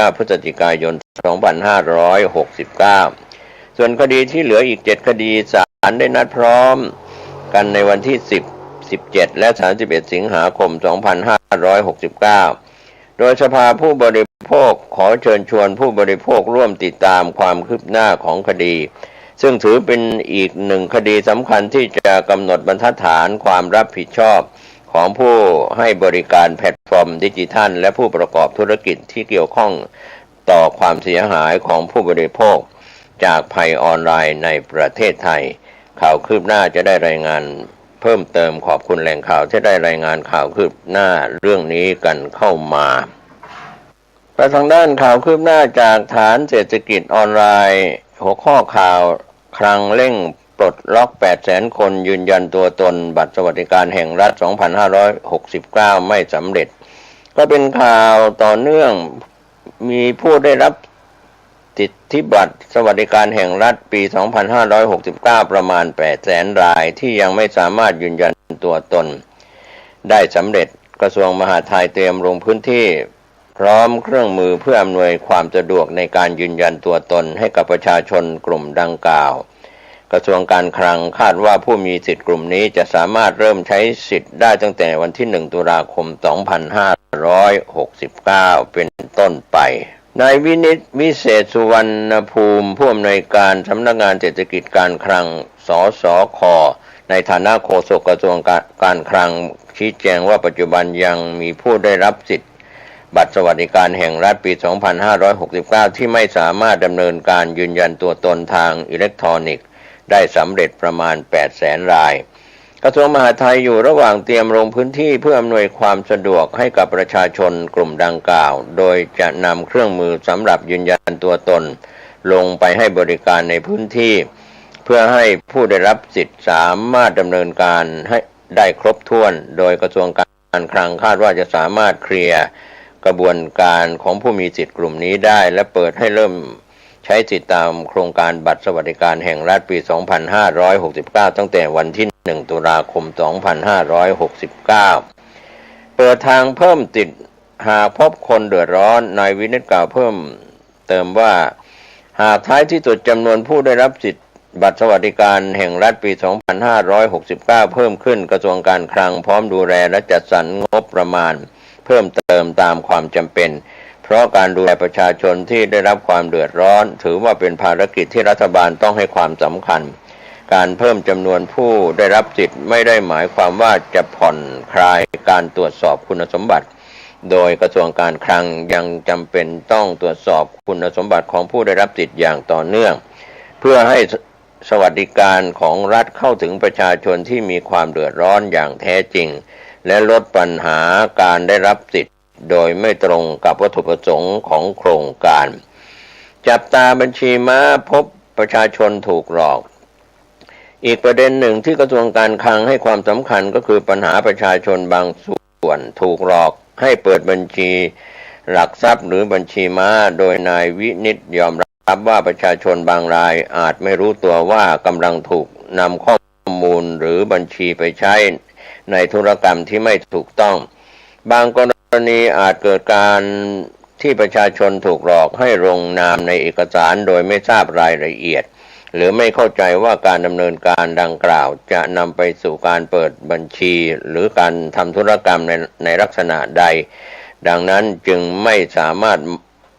9 พฤศจิกายน 2569 ส่วนคดีที่เหลืออีก 7 คดีศาลได้นัดพร้อมกันในวันที่ 10 17 และ 31 สิงหาคม 2569 โดยสภาผู้บริโภคขอเชิญชวนผู้บริโภคร่วมติดตามความคืบหน้าของคดีซึ่งถือเป็นอีกหนึ่งคดีสำคัญที่จะกำหนดบรรทัดฐานความรับผิดชอบของผู้ให้บริการแพลตฟอร์มดิจิทัลและผู้ประกอบธุรกิจที่เกี่ยวข้องต่อความเสียหายของผู้บริโภคจากภัยออนไลน์ในประเทศไทยข่าวคืบหน้าจะได้รายงานเพิ่มเติมขอบคุณแหล่งข่าวที่ได้รายงานข่าวคืบหน้าเรื่องนี้กันเข้ามาไปทางด้านข่าวคืบหน้าจากฐานเศรษฐกิจออนไลน์หัวข้อข่าวคลังเร่งปลดล็อก 800,000 คนยืนยันตัวตนบัตรสวัสดิการแห่งรัฐ 2569 ไม่สำเร็จก็เป็นข่าวต่อเนื่องมีผู้ได้รับสิทธิบัตรสวัสดิการแห่งรัฐปี 2569 ประมาณ 800,000 รายที่ยังไม่สามารถยืนยันตัวตนได้สำเร็จกระทรวงมหาดไทยเตรียมลงพื้นที่พร้อมเครื่องมือเพื่ออำนวยความสะดวกในการยืนยันตัวตนให้กับประชาชนกลุ่มดังกล่าวกระทรวงการคลังคาดว่าผู้มีสิทธิกลุ่มนี้จะสามารถเริ่มใช้สิทธิ์ได้ตั้งแต่วันที่ 1 ตุลาคม 2569 เป็นต้นไปนายวินิตวิเศษสุวรรณภูมิผู้อำนวยการสำนักงานเศรษฐกิจการคลังสสค.ในฐานะโฆษกกระทรวงการคลังชี้แจงว่าปัจจุบันยังมีผู้ได้รับสิทธิบัตรสวัสดิการแห่งรัฐปี 2569 ที่ไม่สามารถดำเนินการยืนยันตัวตนทางอิเล็กทรอนิกส์ได้สำเร็จประมาณ 800,000 รายกระทรวงมหาดไทยอยู่ระหว่างเตรียมลงพื้นที่เพื่ออำนวยความสะดวกให้กับประชาชนกลุ่มดังกล่าวโดยจะนำเครื่องมือสำหรับยืนยันตัวตนลงไปให้บริการในพื้นที่เพื่อให้ผู้ได้รับสิทธิ์สามารถดำเนินการให้ได้ครบถ้วนโดยกระทรวงการคลังคาดว่าจะสามารถเคลียร์กระบวนการของผู้มีสิทธิ์กลุ่มนี้ได้และเปิดให้เริ่มใช้สิทธิตามโครงการบัตรสวัสดิการแห่งรัฐปี 2569 ตั้งแต่วันที่ 1 ตุลาคม 2569 เปิดทางเพิ่มสิทธิ์หากพบคนเดือดร้อนนายวินิตกล่าวเพิ่มเติมว่าหากท้ายที่สุดจำนวนผู้ได้รับสิทธิ์บัตรสวัสดิการแห่งรัฐปี 2569 เพิ่มขึ้นกระทรวงการคลังพร้อมดูแลและจัดสรรงบประมาณเพิ่มเติมตามความจำเป็นเพราะการดูแลประชาชนที่ได้รับความเดือดร้อนถือว่าเป็นภารกิจที่รัฐบาลต้องให้ความสำคัญการเพิ่มจำนวนผู้ได้รับสิทธิ์ไม่ได้หมายความว่าจะผ่อนคลายการตรวจสอบคุณสมบัติโดยกระทรวงการคลังยังจำเป็นต้องตรวจสอบคุณสมบัติของผู้ได้รับสิทธิ์อย่างต่อเนื่องเพื่อให้สวัสดิการของรัฐเข้าถึงประชาชนที่มีความเดือดร้อนอย่างแท้จริงและลดปัญหาการได้รับสิทธิ์โดยไม่ตรงกับวัตถุประสงค์ของโครงการจับตาบัญชีม้าพบประชาชนถูกหลอกอีกประเด็นหนึ่งที่กระทรวงการคลังให้ความสำคัญก็คือปัญหาประชาชนบางส่วนถูกหลอกให้เปิดบัญชีหลักทรัพย์หรือบัญชีม้าโดยนายวินิตยอมรับว่าประชาชนบางรายอาจไม่รู้ตัวว่ากำลังถูกนำข้อมูลหรือบัญชีไปใช้ในธุรกรรมที่ไม่ถูกต้องบางกรณีอาจเกิดการที่ประชาชนถูกหลอกให้ลงนามในเอกสารโดยไม่ทราบรายละเอียดหรือไม่เข้าใจว่าการดำเนินการดังกล่าวจะนำไปสู่การเปิดบัญชีหรือการทำธุรกรรมในลักษณะใดดังนั้นจึงไม่สามารถ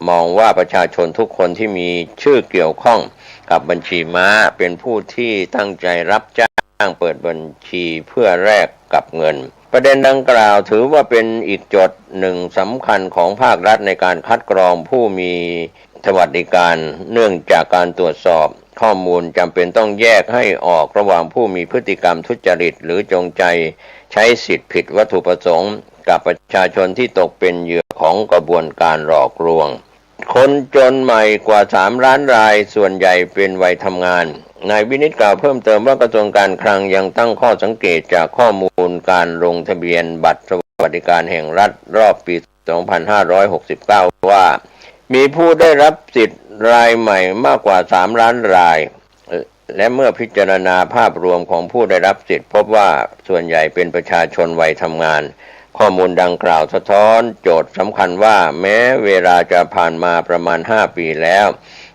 มองว่าประชาชนทุกคนที่มีชื่อเกี่ยวข้องกับบัญชีม้าเป็นผู้ที่ตั้งใจรับจ้างเปิดบัญชีเพื่อแลกกับเงินประเด็นดังกล่าวถือว่าเป็นอีกจุดหนึ่งสำคัญของภาครัฐในการคัดกรองผู้มีสวัสดิการเนื่องจากการตรวจสอบข้อมูลจำเป็นต้องแยกให้ออกระหว่างผู้มีพฤติกรรมทุจริตหรือจงใจใช้สิทธิผิดวัตถุประสงค์กับประชาชนที่ตกเป็นเหยื่อของกระบวนการหลอกลวงคนจนใหม่กว่า3 ล้านรายส่วนใหญ่เป็นวัยทำงานนายวินิตกล่าวเพิ่มเติมว่ากระทรวงการคลังยังตั้งข้อสังเกตจากข้อมูลการลงทะเบียนบัตรสวัสดิการแห่งรัฐรอบปี 2569 ว่ามีผู้ได้รับสิทธิ์รายใหม่มากกว่า3 ล้านรายและเมื่อพิจารณาภาพรวมของผู้ได้รับสิทธิ์พบว่าส่วนใหญ่เป็นประชาชนวัยทำงาน ข้อมูลดังกล่าวสะท้อนโจทย์สำคัญว่าแม้เวลาจะผ่านมาประมาณ5 ปีแล้ว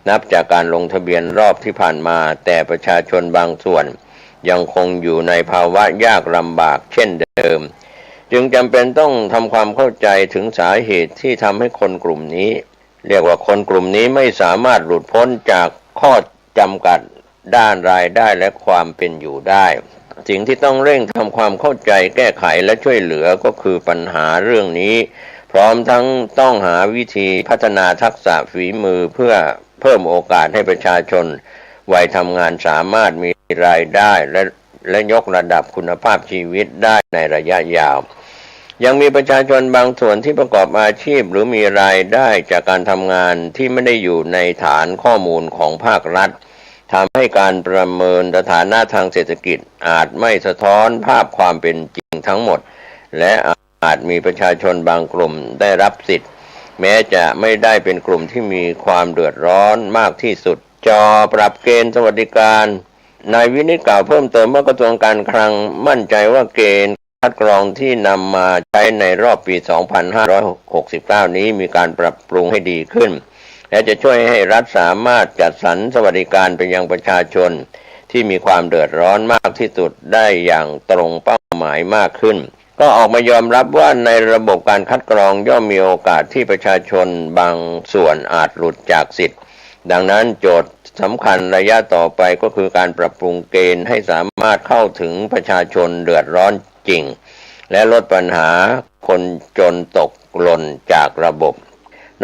นับจากการลงทะเบียนรอบที่ผ่านมาแต่ประชาชนบางส่วนยังคงอยู่ในภาวะยากลำบากเช่นเดิมจึงจำเป็นต้องทำความเข้าใจถึงสาเหตุที่ทำให้คนกลุ่มนี้เรียกว่าคนกลุ่มนี้ไม่สามารถหลุดพ้นจากข้อจำกัดด้านรายได้และความเป็นอยู่ได้สิ่งที่ต้องเร่งทำความเข้าใจแก้ไขและช่วยเหลือก็คือปัญหาเรื่องนี้พร้อมทั้งต้องหาวิธีพัฒนาทักษะฝีมือเพื่อเพิ่มโอกาสให้ประชาชนวัยทำงานสามารถมีรายได้และยกระดับคุณภาพชีวิตได้ในระยะยาวยังมีประชาชนบางส่วนที่ประกอบอาชีพหรือมีรายได้จากการทำงานที่ไม่ได้อยู่ในฐานข้อมูลของภาครัฐทำให้การประเมินสถานะทางเศรษฐกิจอาจไม่สะท้อนภาพความเป็นจริงทั้งหมดและอาจมีประชาชนบางกลุ่มได้รับสิทธิ์แม้จะไม่ได้เป็นกลุ่มที่มีความเดือดร้อนมากที่สุดจอปรับเกณฑ์สวัสดิการนายวินิจกล่าวเพิ่มเติมว่ากระทรวงการคลังมั่นใจว่าเกณฑ์คัดกรองที่นำมาใช้ในรอบปี 2569 นี้มีการปรับปรุงให้ดีขึ้นและจะช่วยให้รัฐสามารถจัดสรรสวัสดิการไปยังประชาชนที่มีความเดือดร้อนมากที่สุดได้อย่างตรงเป้าหมายมากขึ้นก็ออกมายอมรับว่าในระบบการคัดกรองย่อมมีโอกาสที่ประชาชนบางส่วนอาจหลุดจากสิทธิ์ดังนั้นโจทย์สำคัญระยะต่อไปก็คือการปรับปรุงเกณฑ์ให้สามารถเข้าถึงประชาชนเดือดร้อนจริงและลดปัญหาคนจนตกหล่นจากระบบ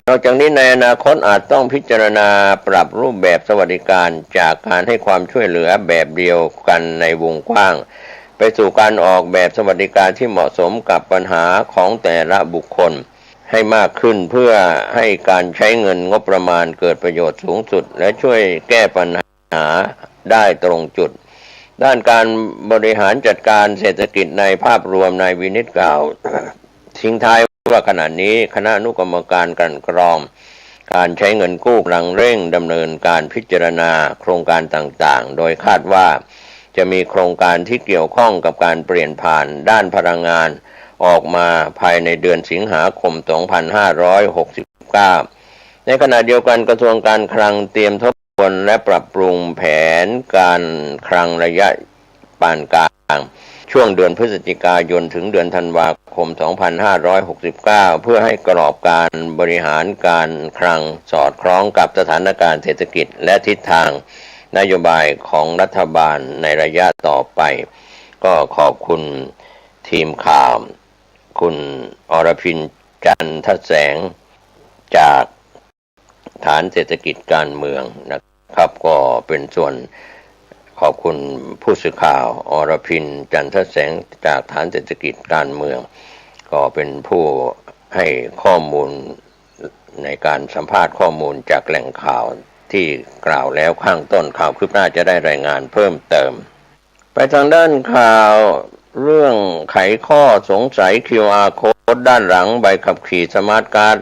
นอกจากนี้ในอนาคตอาจต้องพิจารณาปรับรูปแบบสวัสดิการจากการให้ความช่วยเหลือแบบเดียวกันในวงกว้างไปสู่การออกแบบสวัสดิการที่เหมาะสมกับปัญหาของแต่ละบุคคลให้มากขึ้นเพื่อให้การใช้เงินงบประมาณเกิดประโยชน์สูงสุดและช่วยแก้ปัญหาได้ตรงจุดด้านการบริหารจัดการเศรษฐกิจในภาพรวมนายวินิจกล่าว ทิ้งท้ายว่าขณะนี้คณะอนุกรรมการกลั่นกรองการใช้เงินกู้กำลังเร่งดำเนินการพิจารณาโครงการต่างๆโดยคาดว่าจะมีโครงการที่เกี่ยวข้องกับการเปลี่ยนผ่านด้านพลังงานออกมาภายในเดือนสิงหาคม 2569 ในขณะเดียวกันกระทรวงการคลังเตรียมทบทวนและปรับปรุงแผนการคลังระยะปานกลางช่วงเดือนพฤศจิกายนถึงเดือนธันวาคม 2569 เพื่อให้กรอบการบริหารการคลังสอดคล้องกับสถานการณ์เศรษฐกิจและทิศทางนโยบายของรัฐบาลในระยะต่อไปก็ขอบคุณทีมข่าวคุณอรพินจันทแสงจากฐานเศรษฐกิจการเมืองนะครับก็เป็นส่วนขอบคุณผู้สื่อข่าวอรพินจันทแสงจากฐานเศรษฐกิจการเมืองก็เป็นผู้ให้ข้อมูลในการสัมภาษณ์ข้อมูลจากแหล่งข่าวที่กล่าวแล้วข้างต้นข่าวคืบหน้าจะได้รายงานเพิ่มเติมไปทางด้านข่าวเรื่องไขข้อสงสัย QR Code ด้านหลังใบขับขี่สมาร์ทการ์ด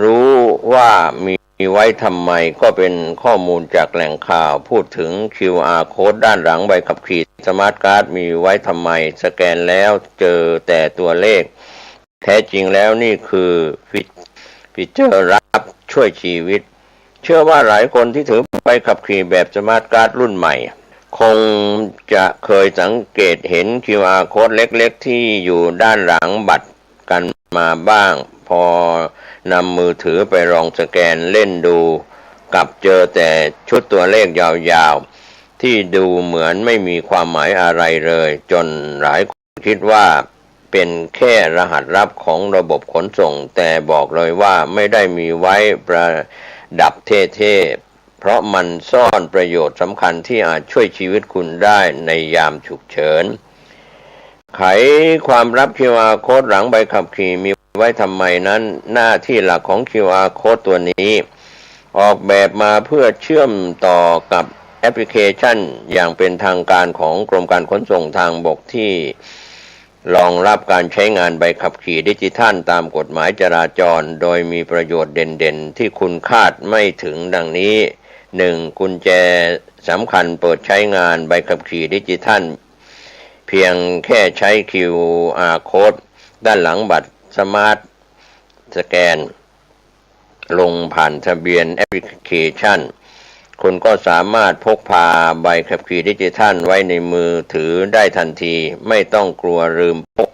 รู้ว่ามีไว้ทำไมก็เป็นข้อมูลจากแหล่งข่าวพูดถึง QR Code ด้านหลังใบขับขี่สมาร์ทการ์ดมีไว้ทำไมสแกนแล้วเจอแต่ตัวเลขแท้จริงแล้วนี่คือฟีเจอร์รับช่วยชีวิตเชื่อว่าหลายคนที่ถือใบขับขี่แบบสมาร์ทการ์ดรุ่นใหม่คงจะเคยสังเกตเห็น QR Code เล็กๆที่อยู่ด้านหลังบัตรกันมาบ้างพอนำมือถือไปลองสแกนเล่นดูกลับเจอแต่ชุดตัวเลขยาวๆที่ดูเหมือนไม่มีความหมายอะไรเลยจนหลายคนคิดว่าเป็นแค่รหัสลับของระบบขนส่งแต่บอกเลยว่าไม่ได้มีไว้ประดับเท่ๆเพราะมันซ่อนประโยชน์สำคัญที่อาจช่วยชีวิตคุณได้ในยามฉุกเฉินไขความลับ QR Code หลังใบขับขี่มีไว้ทำไมนั้นหน้าที่หลักของ QR Code ตัวนี้ออกแบบมาเพื่อเชื่อมต่อกับแอปพลิเคชันอย่างเป็นทางการของกรมการขนส่งทางบกที่รองรับการใช้งานใบขับขี่ดิจิทัลตามกฎหมายจราจรโดยมีประโยชน์เด่นๆที่คุณคาดไม่ถึงดังนี้ 1. กุญแจสำคัญเปิดใช้งานใบขับขี่ดิจิทัลเพียงแค่ใช้ QR Code ด้านหลังบัตรสมาร์ทสแกนลงผ่านทะเบียนแอปพลิเคชันคุณก็สามารถพกพาใบขับขี่ดิจิทัลไว้ในมือถือได้ทันทีไม่ต้องกลัวลืมพก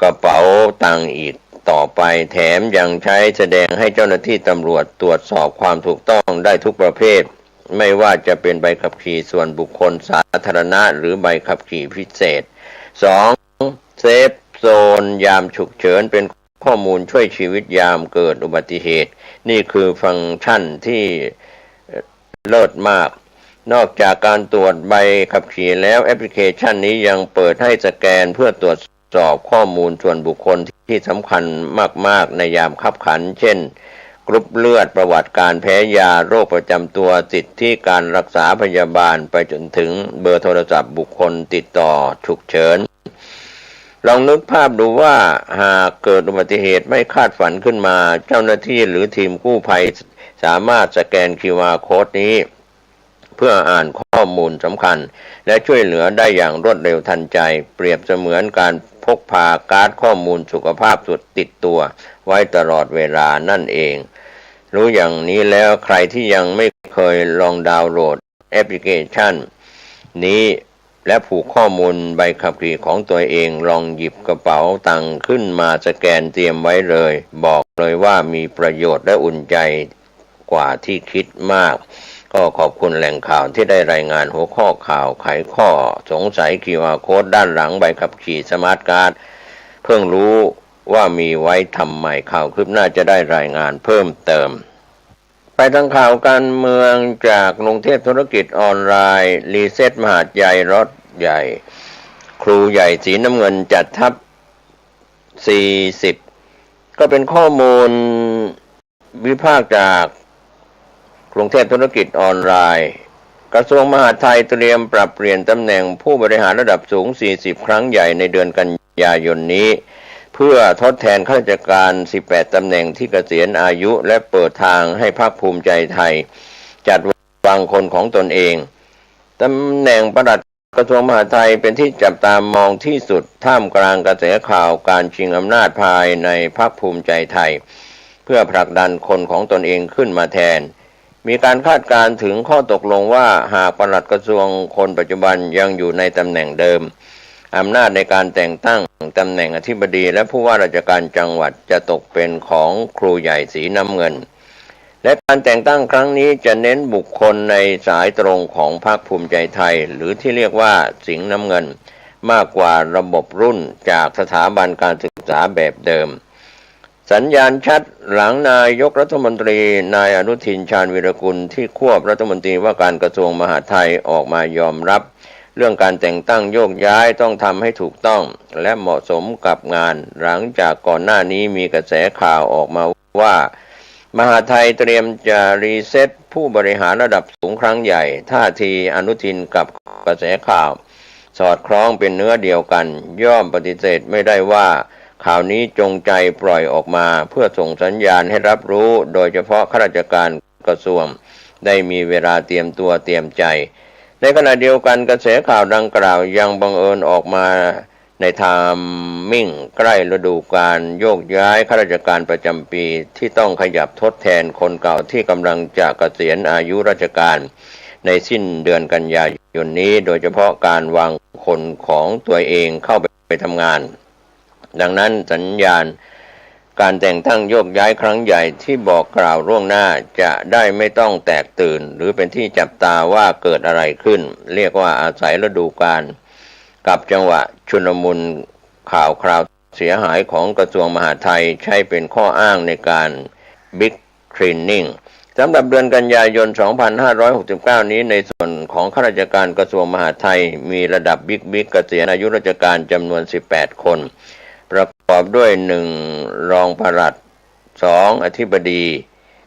กระเป๋าตังค์อีกต่อไปแถมยังใช้แสดงให้เจ้าหน้าที่ตำรวจตรวจสอบความถูกต้องได้ทุกประเภทไม่ว่าจะเป็นใบขับขี่ส่วนบุคคลสาธารณะหรือใบขับขี่พิเศษ 2. เซฟโซนยามฉุกเฉินเป็นข้อมูลช่วยชีวิตยามเกิดอุบัติเหตุนี่คือฟังก์ชันที่เลิศมากนอกจากการตรวจใบขับขี่แล้วแอปพลิเคชันนี้ยังเปิดให้สแกนเพื่อตรวจสอบข้อมูลส่วนบุคคลที่สำคัญมากๆในยามคับขันเช่นกรุ๊ปเลือดประวัติการแพ้ยาโรคประจำตัวสิทธิการรักษาพยาบาลไปจนถึงเบอร์โทรศัพท์บุคคลติดต่อฉุกเฉินลองนึกภาพดูว่าหากเกิดอุบัติเหตุไม่คาดฝันขึ้นมาเจ้าหน้าที่หรือทีมกู้ภัยสามารถสแกน QR Code นี้เพื่ออ่านข้อมูลสำคัญและช่วยเหลือได้อย่างรวดเร็วทันใจเปรียบเสมือนการพกพาการ์ดข้อมูลสุขภาพสุดติดตัวไว้ตลอดเวลานั่นเองรู้อย่างนี้แล้วใครที่ยังไม่เคยลองดาวน์โหลดแอปพลิเคชันนี้และผูกข้อมูลใบขับขี่ของตัวเองลองหยิบกระเป๋าตังค์ขึ้นมาสแกนเตรียมไว้เลยบอกเลยว่ามีประโยชน์และอุ่นใจกว่าที่คิดมากก็ขอบคุณแหล่งข่าวที่ได้รายงานหัวข้อข่าวไขข้อสงสัย QR Code ด้านหลังใบขับขี่สมาร์ทการ์ดเพิ่งรู้ว่ามีไว้ทำใหม่ข่าวคืบหน้าจะได้รายงานเพิ่มเติมไปทางข่าวการเมืองจากกรุงเทพธุรกิจออนไลน์รีเซ็ตมหาดใหญ่รถใหญ่ครูใหญ่สีน้ำเงินจัดทัพ40ก็เป็นข้อมูลวิพากษ์จากกรุงเทพธุรกิจออนไลน์กระทรวงมหาดไทยเตรียมปรับเปลี่ยนตำแหน่งผู้บริหารระดับสูง40ครั้งใหญ่ในเดือนกันยายนนี้เพื่อทดแทนข้าราชการ18ตำแหน่งที่เกษียณอายุและเปิดทางให้พรรคภูมิใจไทยจัดวางคนของตนเองตำแหน่งปลัดกระทรวงมหาดไทยเป็นที่จับตามองที่สุดท่ามกลางกระแสข่าวการชิงอำนาจภายในพรรคภูมิใจไทยเพื่อผลักดันคนของตนเองขึ้นมาแทนมีการคาดการณ์ถึงข้อตกลงว่าหากปลัดกระทรวงคนปัจจุบันยังอยู่ในตำแหน่งเดิมอำนาจในการแต่งตั้งตำแหน่งอธิบดีและผู้ว่าราชการจังหวัดจะตกเป็นของครูใหญ่สีน้ำเงินและการแต่งตั้งครั้งนี้จะเน้นบุคคลในสายตรงของพรรคภูมิใจไทยหรือที่เรียกว่าสิงห์น้ำเงินมากกว่าระบบรุ่นจากสถาบันการศึกษาแบบเดิมสัญญาณชัดหลังนายกรัฐมนตรีนายอนุทินชาญวีรกุลที่ควบรัฐมนตรีว่าการกระทรวงมหาดไทยออกมายอมรับเรื่องการแต่งตั้งโยกย้ายต้องทำให้ถูกต้องและเหมาะสมกับงานหลังจากก่อนหน้านี้มีกระแสข่าวออกมาว่ามหาดไทยเตรียมจะรีเซ็ตผู้บริหารระดับสูงครั้งใหญ่ท่าทีอนุทินกับกระแสข่าวสอดคล้องเป็นเนื้อเดียวกันย่อมปฏิเสธไม่ได้ว่าข่าวนี้จงใจปล่อยออกมาเพื่อส่งสัญญาณให้รับรู้โดยเฉพาะข้าราชการกระทรวงได้มีเวลาเตรียมตัวเตรียมใจในขณะเดียวกันกระแสข่าวดังกล่าวยังบังเอิญออกมาในไทมิ่งใกล้ฤดูกาลโยกย้ายข้าราชการประจำปีที่ต้องขยับทดแทนคนเก่าที่กำลังจะเกษียณอายุราชการในสิ้นเดือนกันยายนนี้โดยเฉพาะการวางคนของตัวเองเข้าไปทำงานดังนั้นสัญญาณการแต่งตั้งโยกย้ายครั้งใหญ่ที่บอกกล่าวล่วงหน้าจะได้ไม่ต้องแตกตื่นหรือเป็นที่จับตาว่าเกิดอะไรขึ้นเรียกว่าอาศัยฤดูกาลกับจังหวะชุลมุนข่าวคราวเสียหายของกระทรวงมหาดไทยใช้เป็นข้ออ้างในการบิ๊กคลีนนิ่งสำหรับเดือนกันยายน 2569 นี้ในส่วนของข้าราชการกระทรวงมหาดไทยมีระดับบิ๊กเกษียณอายุราชการจำนวน18คนประกอบด้วย1รองปลัด2อธิบดี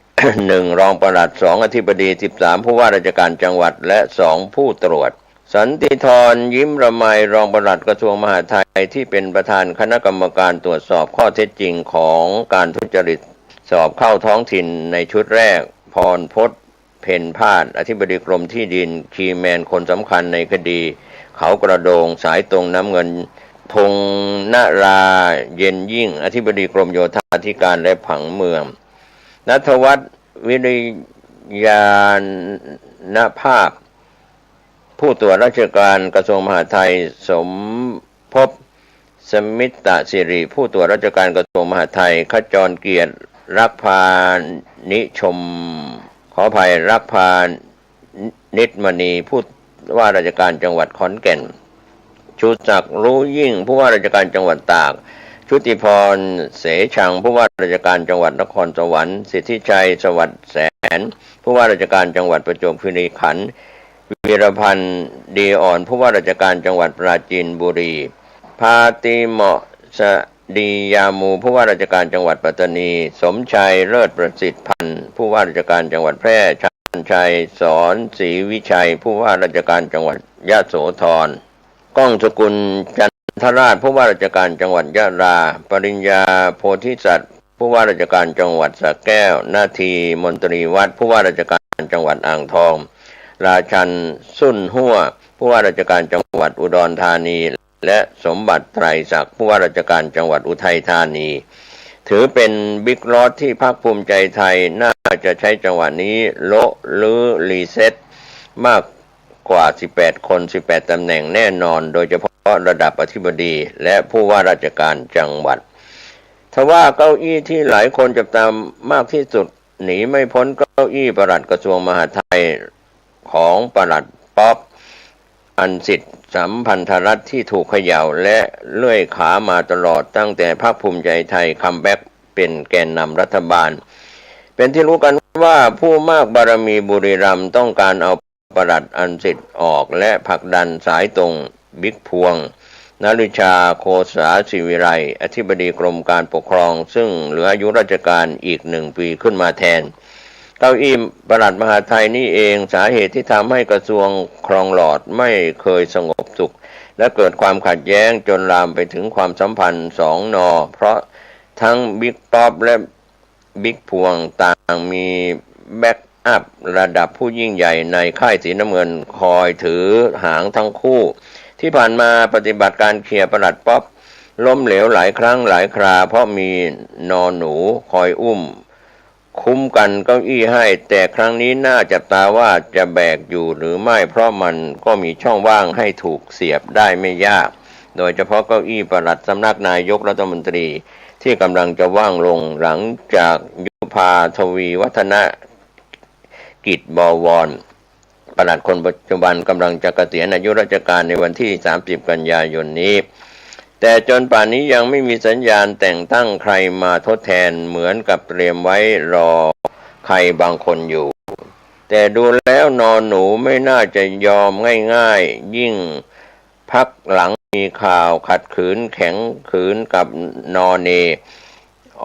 1รองปลัด2อธิบดี13ผู้ว่าราชการจังหวัดและ2ผู้ตรวจสันติธรยิ้มระไมรองปลัดกระทรวงมหาดไทยที่เป็นประธานคณะกรรมการตรวจสอบข้อเท็จจริงของการทุจริตสอบเข้าท้องถิ่นในชุดแรกพรพจน์เพ็ญพาสอธิบดีกรมที่ดินคีย์แมนคนสำคัญในคดีเขากระโดงสายตรงน้ำเงิน พงษ์นราเย็นยิ่งอธิบดีกรมโยธาธิการและผังเมืองณัฐวัฒน์วิริยานภาพผู้ตรวจราชการกระทรวงมหาดไทยสมภพสมิตสิริผู้ตรวจราชการกระทรวงมหาดไทยขจรเกียรติรักพานิชมขออภัยรักพานิชมณีผู้ว่าราชการจังหวัดขอนแก่นชูศักดิ์รู้ยิ่งผู้ว่าราชการจังหวัดตากชุติพรเสชังผู้ว่าราชการจังหวัดนครสวรรค์สิทธิชัยสวัสดิ์แสนผู้ว่าราชการจังหวัดประจวบคีรีขันธ์วีรพันธ์ดีอ่อนผู้ว่าราชการจังหวัดปราจีนบุรีพาติเหมาะสดียามูผู้ว่าราชการจังหวัดปัตตานีสมชัยเลิศประสิทธิ์พันธ์ผู้ว่าราชการจังหวัดแพร่ชันชัยสอนศรีวิชัยผู้ว่าราชการจังหวัดยะโสธรก้องสกุลจันทราชผู้ว่าราชการจังหวัดยะลาปริญญาโพธิสัตว์ผู้ว่าราชการจังหวัดสระแก้วนาทีมนตรีวัดผู้ว่าราชการจังหวัดอ่างทองราชันสุนหัวผู้ว่าราชการจังหวัดอุดรธานีและสมบัติไตรศักดิ์ผู้ว่าราชการจังหวัดอุทัยธานีถือเป็นบิ๊กลอตที่พรรคภูมิใจไทยน่าจะใช้จังหวะนี้โละลื้อรีเซ็ตมากกว่า18คน18ตำแหน่งแน่นอนโดยเฉพาะระดับอธิบดีและผู้ว่าราชการจังหวัดทว่าเก้าอี้ที่หลายคนจับตามมากที่สุดหนีไม่พ้นเก้าอี้ปลัดกระทรวงมหาดไทยของปลัดป๊อปอันสิทธิ์สัมพันธรัฐที่ถูกเขย่าและเลื่อยขามาตลอดตั้งแต่พรรคภูมิใจไทยคัมแบ็กเป็นแกนนำรัฐบาลเป็นที่รู้กันว่าผู้มากบารมีบุรีรัมย์ต้องการเอาปลัดอันสิทธิ์ออกและผลักดันสายตรงบิ๊กพวงนฤชาโคสาศิวิไรอธิบดีกรมการปกครองซึ่งเหลืออายุราชการอีก1 ปีขึ้นมาแทนเก้าอี้ปลัดมหาดไทยนี่เองสาเหตุที่ทำให้กระทรวงครองหลอดไม่เคยสงบสุขและเกิดความขัดแย้งจนลามไปถึงความสัมพันธ์2 น.เพราะทั้งบิ๊กป๊อปและบิ๊กพวงต่างมีแบ็กอัพระดับผู้ยิ่งใหญ่ในค่ายสีน้ำเงินคอยถือหางทั้งคู่ที่ผ่านมาปฏิบัติการเคลียร์ปลัดป๊อปล้มเหลวหลายครั้งหลายคราเพราะมีนอหนูคอยอุ้มคุ้มกันเก้าอี้ให้แต่ครั้งนี้น่าจับตาว่าจะแบกอยู่หรือไม่เพราะมันก็มีช่องว่างให้ถูกเสียบได้ไม่ยากโดยเฉพาะเก้าอี้ปลัดสำนักนายกรัฐมนตรีที่กำลังจะว่างลงหลังจากยุพาทวีวัฒนกิจบวรปลัดคนปัจจุบันกำลังจะเกษียณอายุราชการในวันที่30 กันยายนนี้แต่จนป่านนี้ยังไม่มีสัญญาณแต่งตั้งใครมาทดแทนเหมือนกับเตรียมไว้รอใครบางคนอยู่แต่ดูแล้วนอนหนูไม่น่าจะยอมง่ายๆยิ่งพักหลังมีข่าวขัดขืนแข็งขืนกับนอเน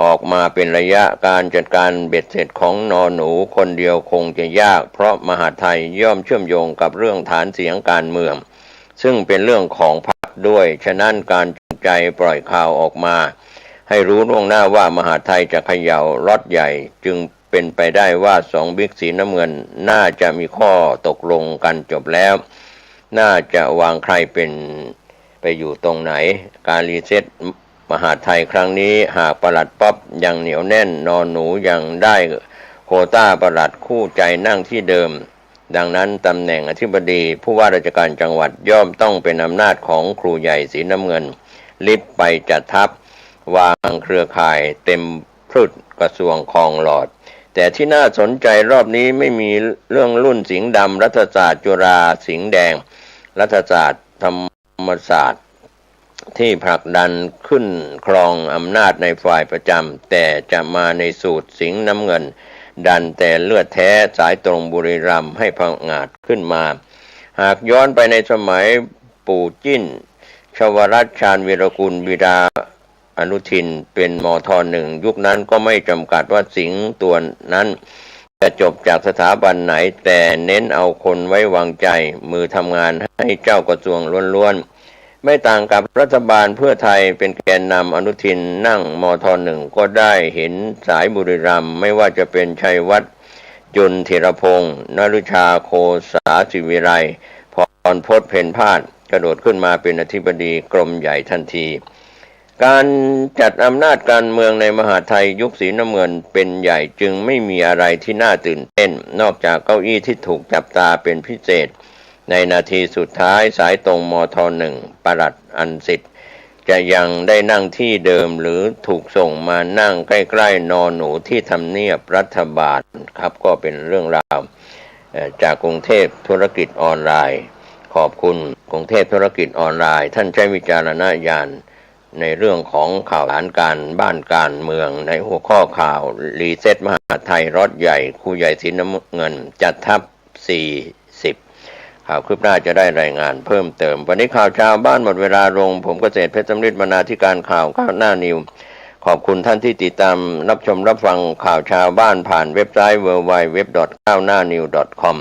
ออกมาเป็นระยะการจัดการเบ็ดเสร็จของนอหนูคนเดียวคงจะยากเพราะมหาดไทยย่อมเชื่อมโยงกับเรื่องฐานเสียงการเมืองซึ่งเป็นเรื่องของพรรคด้วยฉะนั้นการจูงใจปล่อยข่าวออกมาให้รู้ล่วงหน้าว่ามหาดไทยจะเขย่าล็อตใหญ่จึงเป็นไปได้ว่า2 บิ๊กสีน้ำเงินน่าจะมีข้อตกลงกันจบแล้วน่าจะวางใครเป็นไปอยู่ตรงไหนการรีเซ็ตมหาดไทยครั้งนี้หากปลัดป๊อปยังเหนียวแน่นนอนหนูยังได้โควต้าปลัดคู่ใจนั่งที่เดิมดังนั้นตำแหน่งอธิบดีผู้ว่าราชการจังหวัดย่อมต้องเป็นอำนาจของครูใหญ่สีน้ำเงินลิบไปจัดทัพวางเครือข่ายเต็มพืชกระทรวงครองหลอดแต่ที่น่าสนใจรอบนี้ไม่มีเรื่องรุ่นสิงห์ดำรัฐศาสตร์จุฬาสิงห์แดงรัฐศาสตร์ธรรมศาสตร์ที่ผลักดันขึ้นครองอำนาจในฝ่ายประจำแต่จะมาในสูตรสิงห์น้ำเงินดันแต่เลือดแท้สายตรงบุรีรัมย์ให้พังงาดขึ้นมาหากย้อนไปในสมัยปู่จิ้นชวรัตน์ชาญวีรกุลบิดาอนุทินเป็นมท.1ยุคนั้นก็ไม่จำกัดว่าสิงห์ตัวนั้นจะจบจากสถาบันไหนแต่เน้นเอาคนไว้วางใจมือทำงานให้เจ้ากระทรวงล้วนๆไม่ต่างกับรัฐบาลเพื่อไทยเป็นแกนนำอนุทินนั่งมท.1ก็ได้เห็นสายบุรีรัมย์ไม่ว่าจะเป็นชัยวัฒน์จุลธีรพงษ์นฤชาโคสาศิวิไรพรพจน์เพ็ญพาส กระโดดขึ้นมาเป็นอธิบดีกรมใหญ่ทันที การจัดอำนาจการเมืองในมหาไทยยุคสีน้ำเงินเป็นใหญ่จึงไม่มีอะไรที่น่าตื่นเต้นนอกจากเก้าอี้ที่ถูกจับตาเป็นพิเศษในนาทีสุดท้ายสายตรงมท.1 ปลัดอันสิทธิ์จะยังได้นั่งที่เดิมหรือถูกส่งมานั่งใกล้ๆนอนหนูที่ทำเนียบรัฐบาลครับก็เป็นเรื่องราวจากกรุงเทพธุรกิจออนไลน์ขอบคุณกรุงเทพธุรกิจออนไลน์ท่านใช้วิจารณญาณในเรื่องของข่าวสารการบ้านการเมืองในหัวข้อข่าวรีเซ็ตมหาไทยรถใหญ่ครูใหญ่สีน้ำเงินจัดทัพ40ข่าวคืบหน้าจะได้รายงานเพิ่มเติมวันนี้ข่าวเช้าบ้านหมดเวลาลงผมเกษตรเพชรสำริดบรรณาธิการข่าวก้าวหน้านิวขอบคุณท่านที่ติดตามรับชมรับฟังข่าวชาวบ้านผ่านเว็บไซต์ www.gawnawnews.com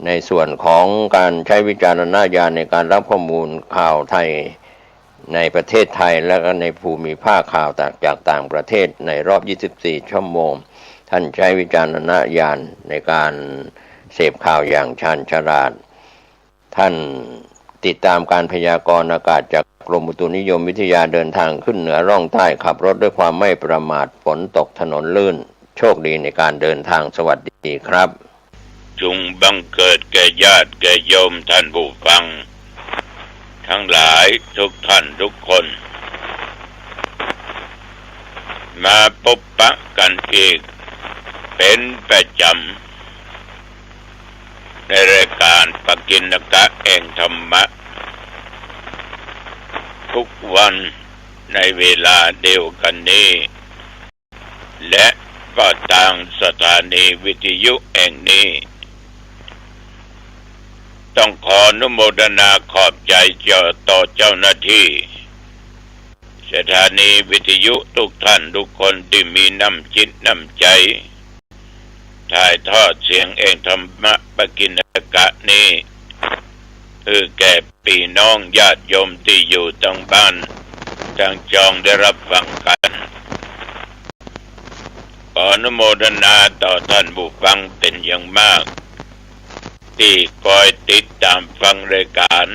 ในส่วนของการใช้วิจารณญาณในการรับข้อมูลข่าวไทยในประเทศไทยและก็ในภูมิภาคข่าวจากต่างประเทศในรอบ24ชั่วโมงท่านใช้วิจารณญาณในการเสพข่าวอย่างชาญฉลาดท่านติดตามการพยากรณ์อากาศจากกรมอุตุนิยมวิทยาเดินทางขึ้นเหนือร่องใต้ขับรถด้วยความไม่ประมาทฝนตกถนนลื่นโชคดีในการเดินทางสวัสดีครับจงบังเกิดแก่ญาติแก่โยมท่านผู้ฟังทั้งหลายทุกท่านทุกคนมาพบปะกันอีกเป็นประจำในรายการปกิณกะแห่งธรรมะทุกวันในเวลาเดียวกันนี้และก็ทางสถานีวิทยุแห่งนี้ต้องขออนุโมทนาขอบใจต่อเจ้าหน้าที่สถานีวิทยุทุกท่านทุกคนที่มีน้ำจิตน้ำใจถ่ายทอดเสียงเองธรรมะปกิณกะนี้เพื่อแก่พี่น้องญาติโยมที่อยู่ทั้งบ้านทั้งจองได้รับฟังกันขออนุโมทนาต่อท่านผู้ฟังเป็นอย่างมากที่คอยติดตามฟังรายการ